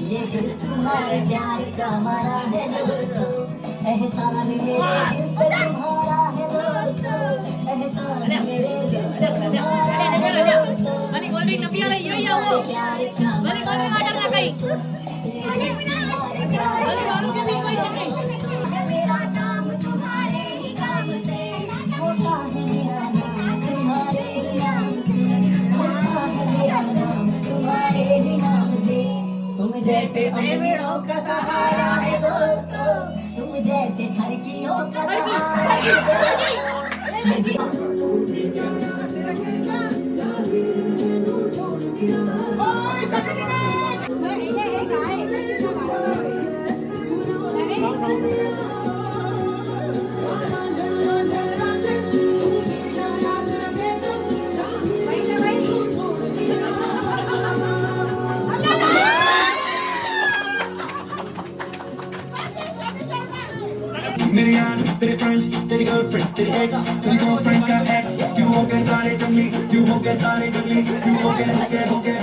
ये दिल तुम्हारे प्यार का मारा है दोस्तों, एहसान मेरे दिल पे तुम्हारा है दोस्तों, एहसान मेरे दिल पे तुम्हारा है दोस्तों। મને ગોલ્ડી નબી આ રહી હોય આવો મને ગોલ્ડી ના ડરના કઈ મને મારું કે भी कोई नहीं मेरा नाम तुम्हारे ही काम से होता है, मेरा नाम तुम्हारे ही नाम से होता है, मेरा नाम तुम्हारे ही नाम से। तुम जैसे अमीरों का सहारा है दोस्तों, तुम जैसे ठरकियों का सहारा है मेरे यार तेरे फ्रेंड्स तेरी गर्लफ्रेंड तेरी एक्स तेरी गर्लफ्रेंड का एक्स क्यों हो गए सारे जंगली क्यों हो गए सारे जंगली क्यों हो गए